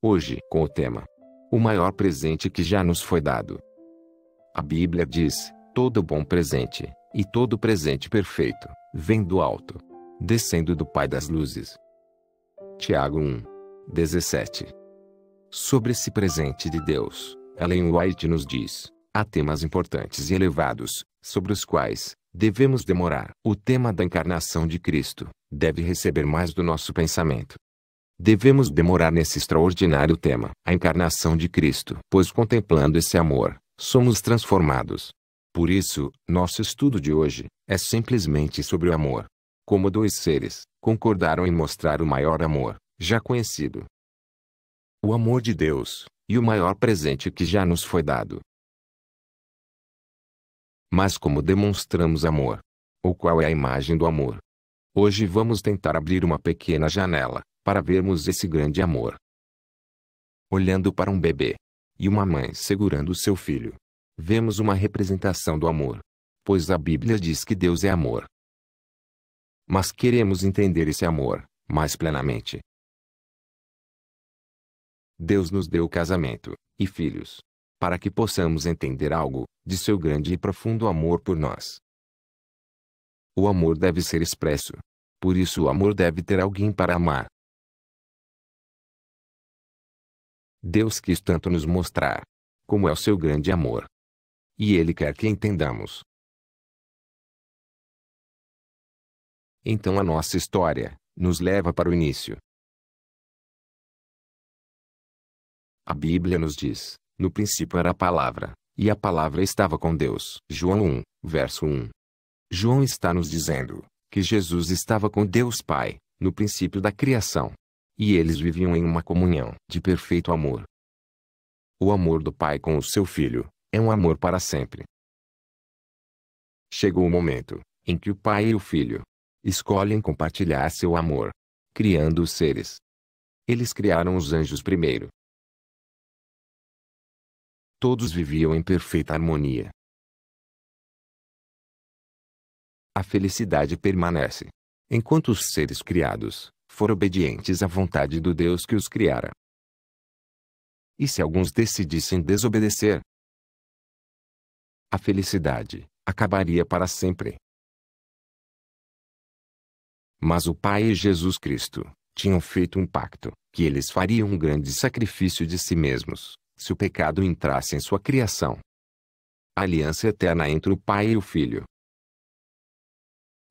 Hoje, com o tema: o maior presente que já nos foi dado. A Bíblia diz: todo bom presente, e todo presente perfeito, vem do alto, descendo do Pai das luzes. Tiago 1:17. Sobre esse presente de Deus, Ellen White nos diz: há temas importantes e elevados, sobre os quais devemos demorar. O tema da encarnação de Cristo deve receber mais do nosso pensamento. Devemos demorar nesse extraordinário tema, a encarnação de Cristo, pois contemplando esse amor, somos transformados. Por isso, nosso estudo de hoje é simplesmente sobre o amor. Como dois seres concordaram em mostrar o maior amor já conhecido. O amor de Deus, e o maior presente que já nos foi dado. Mas como demonstramos amor? Ou qual é a imagem do amor? Hoje vamos tentar abrir uma pequena janela, para vermos esse grande amor. Olhando para um bebê, e uma mãe segurando seu filho, vemos uma representação do amor. Pois a Bíblia diz que Deus é amor. Mas queremos entender esse amor, mais plenamente. Deus nos deu casamento, e filhos, para que possamos entender algo, de seu grande e profundo amor por nós. O amor deve ser expresso. Por isso o amor deve ter alguém para amar. Deus quis tanto nos mostrar como é o seu grande amor. E Ele quer que entendamos. Então a nossa história nos leva para o início. A Bíblia nos diz: no princípio era a palavra, e a palavra estava com Deus. João 1:verso 1. João está nos dizendo que Jesus estava com Deus Pai, no princípio da criação. E eles viviam em uma comunhão de perfeito amor. O amor do Pai com o seu Filho é um amor para sempre. Chegou o momento em que o Pai e o Filho escolhem compartilhar seu amor, criando os seres. Eles criaram os anjos primeiro. Todos viviam em perfeita harmonia. A felicidade permanece enquanto os seres criados foram obedientes à vontade do Deus que os criara. E se alguns decidissem desobedecer, a felicidade acabaria para sempre. Mas o Pai e Jesus Cristo tinham feito um pacto, que eles fariam um grande sacrifício de si mesmos, se o pecado entrasse em sua criação. A aliança eterna entre o Pai e o Filho.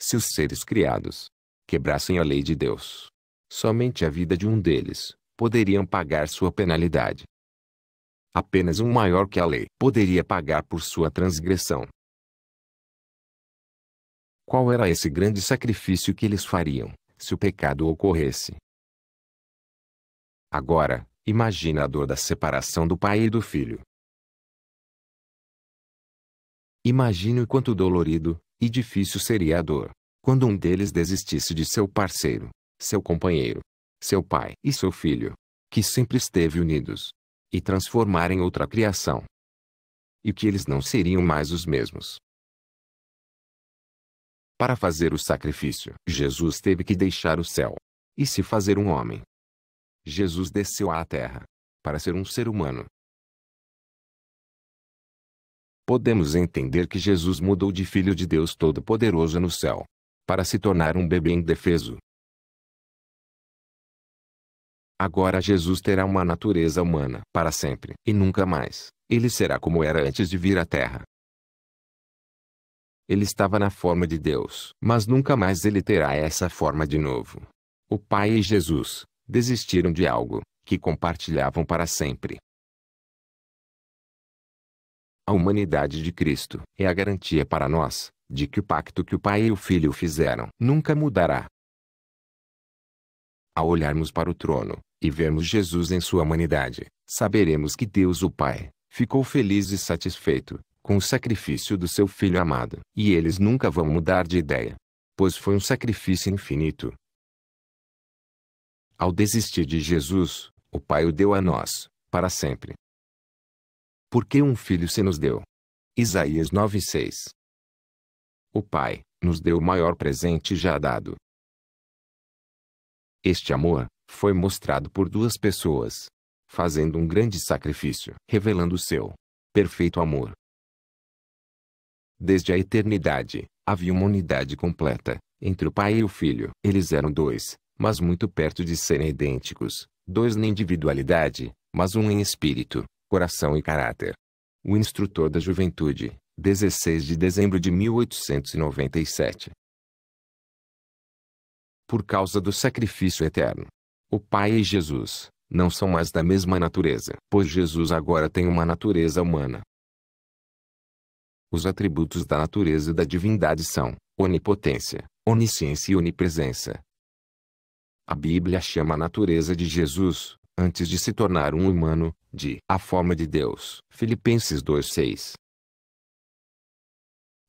Se os seres criados quebrassem a lei de Deus, somente a vida de um deles poderiam pagar sua penalidade. Apenas um maior que a lei poderia pagar por sua transgressão. Qual era esse grande sacrifício que eles fariam, se o pecado ocorresse? Agora, imagine a dor da separação do pai e do filho. Imagine o quanto dolorido e difícil seria a dor quando um deles desistisse de seu parceiro, seu companheiro, seu pai e seu filho, que sempre esteve unidos, e transformar em outra criação. E que eles não seriam mais os mesmos. Para fazer o sacrifício, Jesus teve que deixar o céu e se fazer um homem. Jesus desceu à terra para ser um ser humano. Podemos entender que Jesus mudou de Filho de Deus Todo-Poderoso no céu para se tornar um bebê indefeso. Agora Jesus terá uma natureza humana para sempre e nunca mais. Ele será como era antes de vir à terra. Ele estava na forma de Deus, mas nunca mais ele terá essa forma de novo. O Pai e Jesus desistiram de algo que compartilhavam para sempre. A humanidade de Cristo é a garantia para nós de que o pacto que o Pai e o Filho fizeram nunca mudará. Ao olharmos para o trono e vermos Jesus em sua humanidade, saberemos que Deus o Pai ficou feliz e satisfeito com o sacrifício do seu Filho amado. E eles nunca vão mudar de ideia, pois foi um sacrifício infinito. Ao desistir de Jesus, o Pai o deu a nós, para sempre. Porque um filho se nos deu. Isaías 9:6. O Pai nos deu o maior presente já dado. Este amor foi mostrado por duas pessoas, fazendo um grande sacrifício, revelando o seu perfeito amor. Desde a eternidade, havia uma unidade completa entre o Pai e o Filho. Eles eram dois, mas muito perto de serem idênticos, dois na individualidade, mas um em espírito, coração e caráter. O instrutor da juventude, 16 de dezembro de 1897. Por causa do sacrifício eterno, o Pai e Jesus não são mais da mesma natureza, pois Jesus agora tem uma natureza humana. Os atributos da natureza da divindade são onipotência, onisciência e onipresença. A Bíblia chama a natureza de Jesus, antes de se tornar um humano, de a forma de Deus. Filipenses 2:6.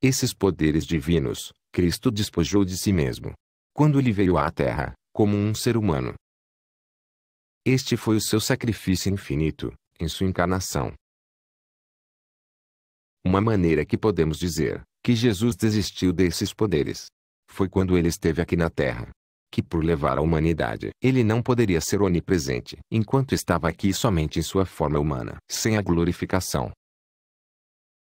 Esses poderes divinos, Cristo despojou de si mesmo, quando ele veio à Terra, como um ser humano. Este foi o seu sacrifício infinito, em sua encarnação. Uma maneira que podemos dizer que Jesus desistiu desses poderes foi quando ele esteve aqui na Terra, que por levar a humanidade, ele não poderia ser onipresente enquanto estava aqui somente em sua forma humana, sem a glorificação.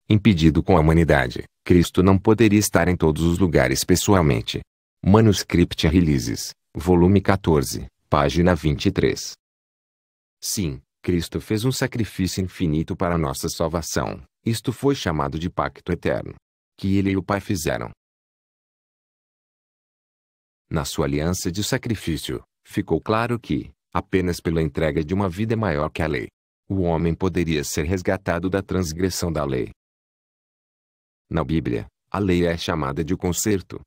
Impedido com a humanidade, Cristo não poderia estar em todos os lugares pessoalmente. Manuscript Releases, volume 14, página 23. Sim, Cristo fez um sacrifício infinito para nossa salvação. Isto foi chamado de pacto eterno, que ele e o Pai fizeram. Na sua aliança de sacrifício, ficou claro que, apenas pela entrega de uma vida maior que a lei, o homem poderia ser resgatado da transgressão da lei. Na Bíblia, a lei é chamada de conserto.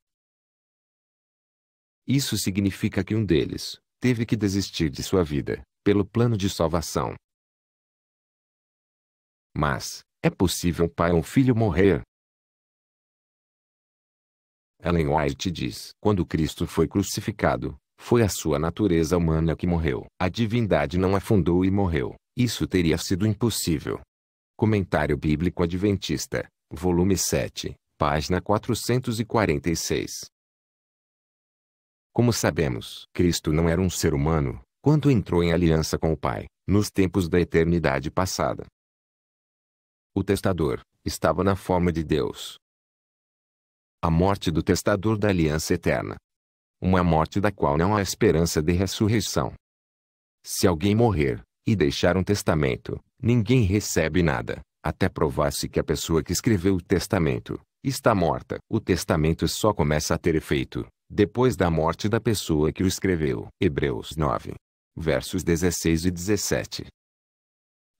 Isso significa que um deles teve que desistir de sua vida, pelo plano de salvação. Mas, é possível um pai ou um filho morrer? Ellen White diz: quando Cristo foi crucificado, foi a sua natureza humana que morreu. A divindade não afundou e morreu. Isso teria sido impossível. Comentário Bíblico Adventista, volume 7, página 446. Como sabemos, Cristo não era um ser humano quando entrou em aliança com o Pai, nos tempos da eternidade passada. O testador estava na forma de Deus. A morte do testador da aliança eterna. Uma morte da qual não há esperança de ressurreição. Se alguém morrer e deixar um testamento, ninguém recebe nada, até provar-se que a pessoa que escreveu o testamento está morta. O testamento só começa a ter efeito depois da morte da pessoa que o escreveu. Hebreus 9, versos 16 e 17.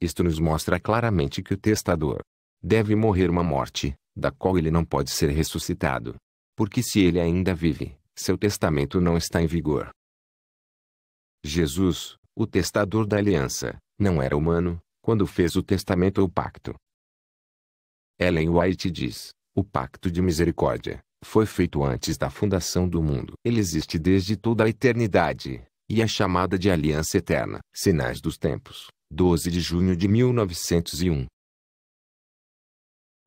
Isto nos mostra claramente que o testador deve morrer uma morte, da qual ele não pode ser ressuscitado. Porque se ele ainda vive, seu testamento não está em vigor. Jesus, o testador da aliança, não era humano quando fez o testamento ou pacto. Ellen White diz: o pacto de misericórdia foi feito antes da fundação do mundo. Ele existe desde toda a eternidade, e é chamada de aliança eterna. Sinais dos Tempos, 12 de junho de 1901.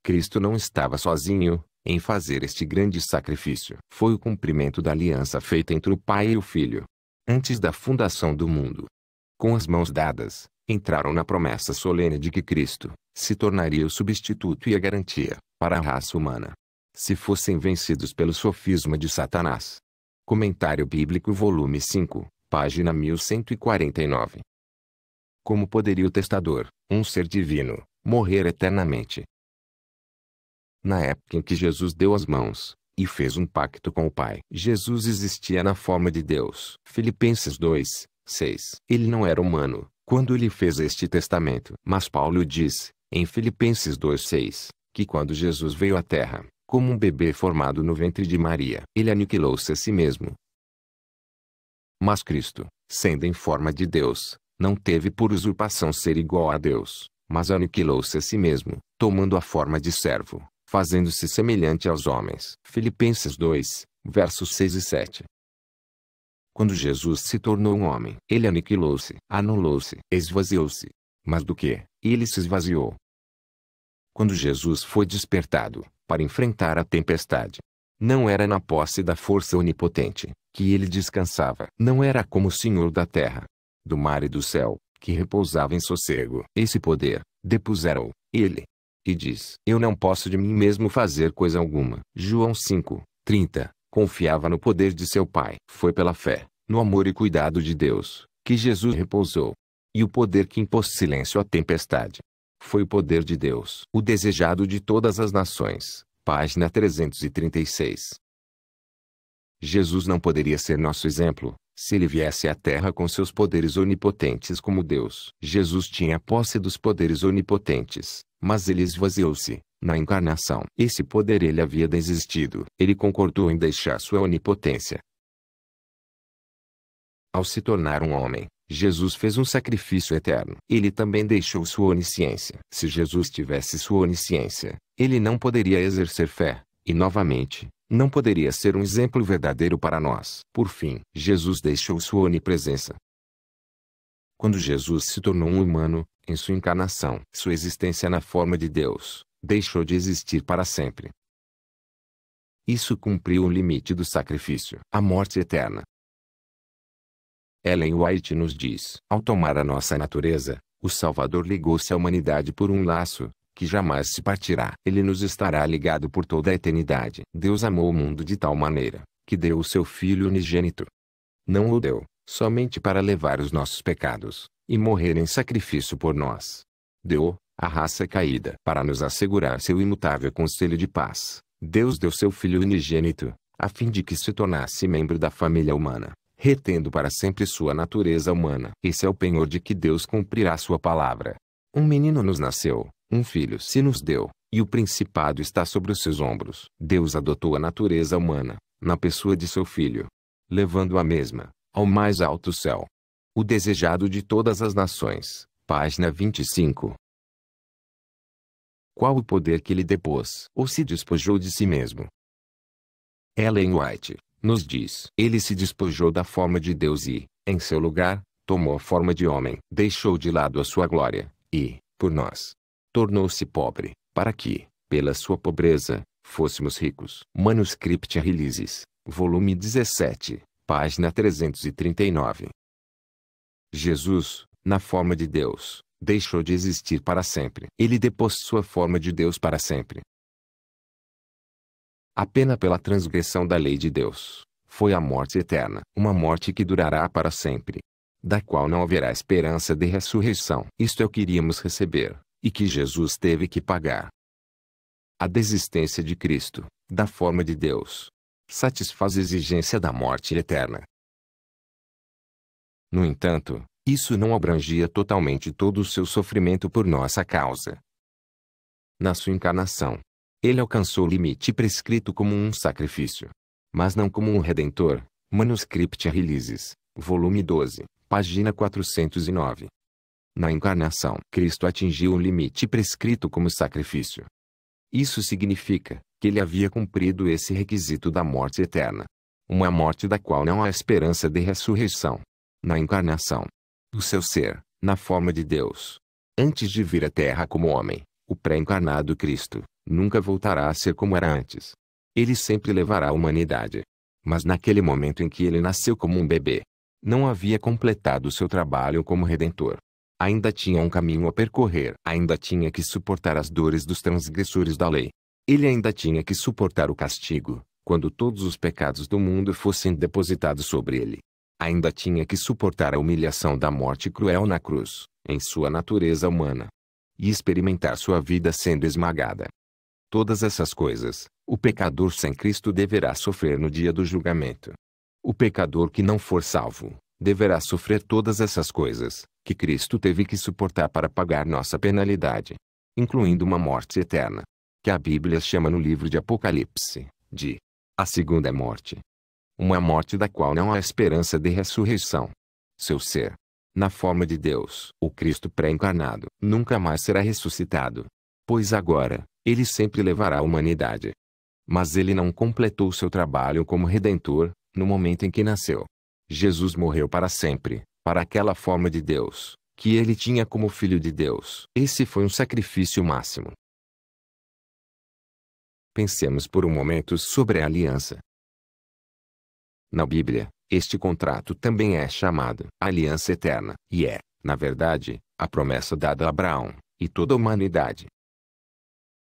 Cristo não estava sozinho em fazer este grande sacrifício. Foi o cumprimento da aliança feita entre o Pai e o Filho, antes da fundação do mundo. Com as mãos dadas, entraram na promessa solene de que Cristo se tornaria o substituto e a garantia para a raça humana, se fossem vencidos pelo sofisma de Satanás. Comentário Bíblico volume 5, página 1149. Como poderia o testador, um ser divino, morrer eternamente? Na época em que Jesus deu as mãos e fez um pacto com o Pai, Jesus existia na forma de Deus. Filipenses 2, 6. Ele não era humano quando ele fez este testamento. Mas Paulo diz, em Filipenses 2, 6, que quando Jesus veio à Terra, como um bebê formado no ventre de Maria, ele aniquilou-se a si mesmo. Mas Cristo, sendo em forma de Deus, não teve por usurpação ser igual a Deus, mas aniquilou-se a si mesmo, tomando a forma de servo, fazendo-se semelhante aos homens. Filipenses 2, versos 6 e 7. Quando Jesus se tornou um homem, ele aniquilou-se, anulou-se, esvaziou-se. Mas do que? Ele se esvaziou. Quando Jesus foi despertado para enfrentar a tempestade, não era na posse da força onipotente que ele descansava. Não era como o Senhor da terra, do mar e do céu, que repousava em sossego. Esse poder, depusera-o, ele. E diz: Eu não posso de mim mesmo fazer coisa alguma. João 5:30. Confiava no poder de seu Pai. Foi pela fé, no amor e cuidado de Deus, que Jesus repousou. E o poder que impôs silêncio à tempestade. Foi o poder de Deus. O desejado de todas as nações. Página 336. Jesus não poderia ser nosso exemplo, se ele viesse à Terra com seus poderes onipotentes como Deus. Jesus tinha posse dos poderes onipotentes, mas ele esvaziou-se, na encarnação. Esse poder ele havia desistido. Ele concordou em deixar sua onipotência. Ao se tornar um homem, Jesus fez um sacrifício eterno. Ele também deixou sua onisciência. Se Jesus tivesse sua onisciência, ele não poderia exercer fé, e novamente, não poderia ser um exemplo verdadeiro para nós. Por fim, Jesus deixou sua onipresença. Quando Jesus se tornou um humano, em sua encarnação, sua existência na forma de Deus, deixou de existir para sempre. Isso cumpriu o limite do sacrifício, a morte eterna. Ellen White nos diz: ao tomar a nossa natureza, o Salvador ligou-se à humanidade por um laço, que jamais se partirá. Ele nos estará ligado por toda a eternidade. Deus amou o mundo de tal maneira, que deu o seu Filho unigênito. Não o deu, somente para levar os nossos pecados, e morrer em sacrifício por nós. Deu, a raça caída, para nos assegurar seu imutável conselho de paz. Deus deu seu Filho unigênito, a fim de que se tornasse membro da família humana, retendo para sempre sua natureza humana. Esse é o penhor de que Deus cumprirá sua palavra. Um menino nos nasceu, um filho se nos deu, e o principado está sobre os seus ombros. Deus adotou a natureza humana, na pessoa de seu Filho, levando a mesma, ao mais alto céu. O desejado de todas as nações, página 25. Qual o poder que ele depôs, ou se despojou de si mesmo? Ellen White nos diz: ele se despojou da forma de Deus e, em seu lugar, tomou a forma de homem. Deixou de lado a sua glória, e, por nós, tornou-se pobre, para que, pela sua pobreza, fôssemos ricos. Manuscript Releases, volume 17, página 339. Jesus, na forma de Deus, deixou de existir para sempre. Ele depôs sua forma de Deus para sempre. A pena pela transgressão da lei de Deus foi a morte eterna, uma morte que durará para sempre, da qual não haverá esperança de ressurreição. Isto é o que iríamos receber, e que Jesus teve que pagar. A desistência de Cristo, da forma de Deus, satisfaz a exigência da morte eterna. No entanto, isso não abrangia totalmente todo o seu sofrimento por nossa causa. Na sua encarnação, ele alcançou o limite prescrito como um sacrifício, mas não como um redentor. Manuscript Releases, volume 12, página 409. Na encarnação, Cristo atingiu o limite prescrito como sacrifício. Isso significa que ele havia cumprido esse requisito da morte eterna, uma morte da qual não há esperança de ressurreição. Na encarnação, o seu ser, na forma de Deus, antes de vir à Terra como homem, o pré-encarnado Cristo, nunca voltará a ser como era antes. Ele sempre levará a humanidade. Mas naquele momento em que ele nasceu como um bebê, não havia completado seu trabalho como redentor. Ainda tinha um caminho a percorrer. Ainda tinha que suportar as dores dos transgressores da lei. Ele ainda tinha que suportar o castigo, quando todos os pecados do mundo fossem depositados sobre ele. Ainda tinha que suportar a humilhação da morte cruel na cruz, em sua natureza humana, e experimentar sua vida sendo esmagada. Todas essas coisas, o pecador sem Cristo deverá sofrer no dia do julgamento. O pecador que não for salvo, deverá sofrer todas essas coisas, que Cristo teve que suportar para pagar nossa penalidade, incluindo uma morte eterna, que a Bíblia chama no livro de Apocalipse, de a segunda morte. Uma morte da qual não há esperança de ressurreição. Seu ser, na forma de Deus, o Cristo pré-encarnado, nunca mais será ressuscitado, pois agora, ele sempre levará a humanidade. Mas ele não completou seu trabalho como redentor, no momento em que nasceu. Jesus morreu para sempre, para aquela forma de Deus, que ele tinha como Filho de Deus. Esse foi um sacrifício máximo. Pensemos por um momento sobre a aliança. Na Bíblia, este contrato também é chamado Aliança Eterna, e é, na verdade, a promessa dada a Abraão e toda a humanidade.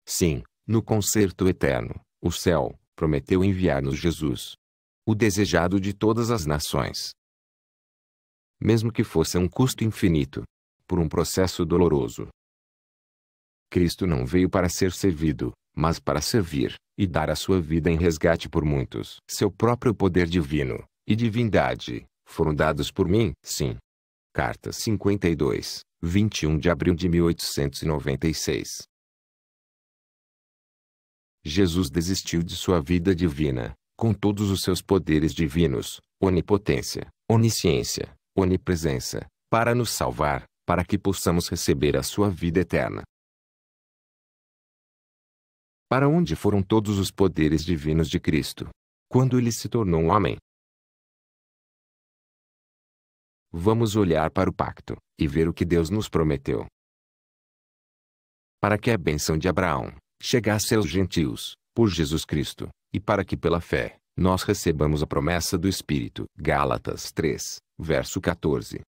Sim, no concerto eterno, o céu prometeu enviar-nos Jesus, o desejado de todas as nações. Mesmo que fosse a um custo infinito, por um processo doloroso. Cristo não veio para ser servido, mas para servir, e dar a sua vida em resgate por muitos. Seu próprio poder divino e divindade foram dados por mim, sim. Carta 52, 21 de abril de 1896. Jesus desistiu de sua vida divina, com todos os seus poderes divinos, onipotência, onisciência, onipresença, para nos salvar, para que possamos receber a sua vida eterna. Para onde foram todos os poderes divinos de Cristo, quando ele se tornou um homem? Vamos olhar para o pacto, e ver o que Deus nos prometeu. Para que a bênção de Abraão chegasse aos gentios, por Jesus Cristo, e para que pela fé, nós recebamos a promessa do Espírito. Gálatas 3, verso 14.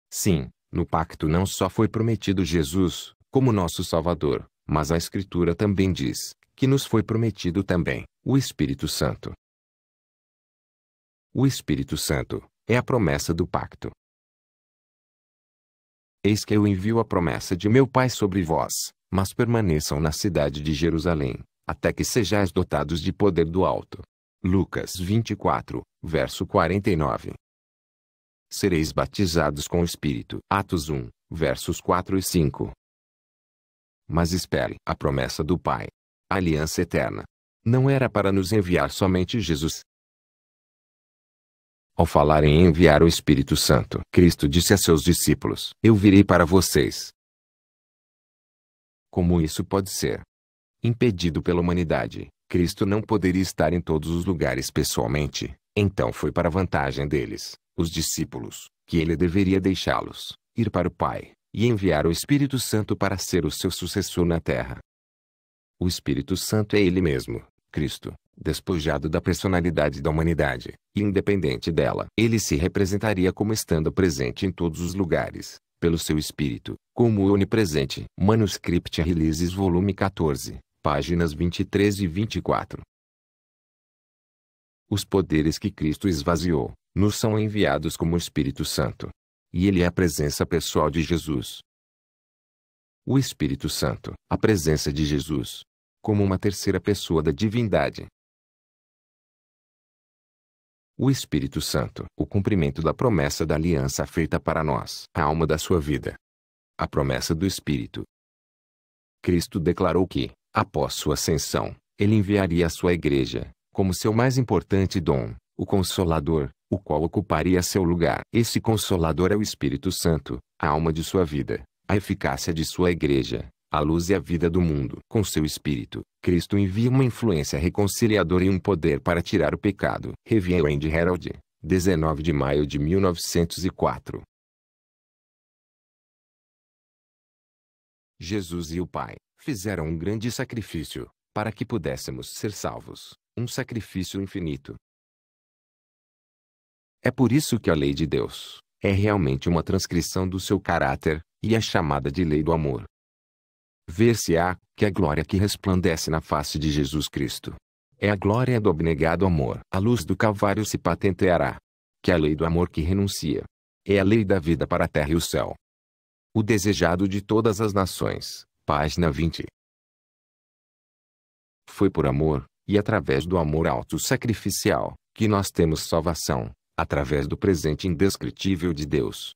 Sim, no pacto não só foi prometido Jesus, como nosso Salvador, mas a Escritura também diz, que nos foi prometido também, o Espírito Santo. O Espírito Santo é a promessa do pacto. Eis que eu envio a promessa de meu Pai sobre vós, mas permaneçam na cidade de Jerusalém, até que sejais dotados de poder do alto. Lucas 24, verso 49. Sereis batizados com o Espírito. Atos 1, versos 4 e 5. Mas espere a promessa do Pai. A aliança eterna. Não era para nos enviar somente Jesus. Ao falar em enviar o Espírito Santo, Cristo disse a seus discípulos: Eu virei para vocês. Como isso pode ser? Impedido pela humanidade, Cristo não poderia estar em todos os lugares pessoalmente, então foi para a vantagem deles, os discípulos, que ele deveria deixá-los ir para o Pai, e enviar o Espírito Santo para ser o seu sucessor na terra. O Espírito Santo é ele mesmo, Cristo, despojado da personalidade da humanidade, e independente dela. Ele se representaria como estando presente em todos os lugares, pelo seu Espírito, como onipresente. Manuscript Releases volume 14, páginas 23 e 24. Os poderes que Cristo esvaziou, nos são enviados como o Espírito Santo. E ele é a presença pessoal de Jesus. O Espírito Santo, a presença de Jesus, como uma terceira pessoa da divindade. O Espírito Santo, o cumprimento da promessa da aliança feita para nós, a alma da sua vida. A promessa do Espírito. Cristo declarou que, após sua ascensão, ele enviaria a sua igreja, como seu mais importante dom, o Consolador, o qual ocuparia seu lugar. Esse Consolador é o Espírito Santo, a alma de sua vida, a eficácia de sua igreja, a luz e a vida do mundo. Com seu Espírito, Cristo envia uma influência reconciliadora e um poder para tirar o pecado. Review and Herald, 19 de maio de 1904. Jesus e o Pai fizeram um grande sacrifício, para que pudéssemos ser salvos, um sacrifício infinito. É por isso que a lei de Deus é realmente uma transcrição do seu caráter, e é chamada de lei do amor. Ver-se-á que a glória que resplandece na face de Jesus Cristo é a glória do abnegado amor. A luz do Calvário se patenteará, que a lei do amor que renuncia é a lei da vida para a terra e o céu. O desejado de todas as nações, página 20. Foi por amor, e através do amor auto-sacrificial, que nós temos salvação, através do presente indescritível de Deus.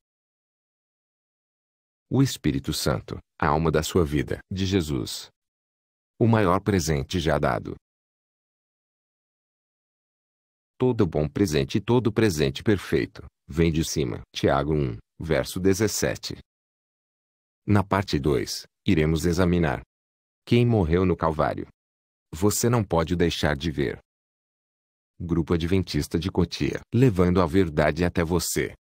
O Espírito Santo, a alma da sua vida, de Jesus. O maior presente já dado. Todo bom presente e todo presente perfeito, vem de cima. Tiago 1, verso 17. Na parte 2, iremos examinar quem morreu no Calvário. Você não pode deixar de ver. Grupo Adventista de Cotia, levando a verdade até você.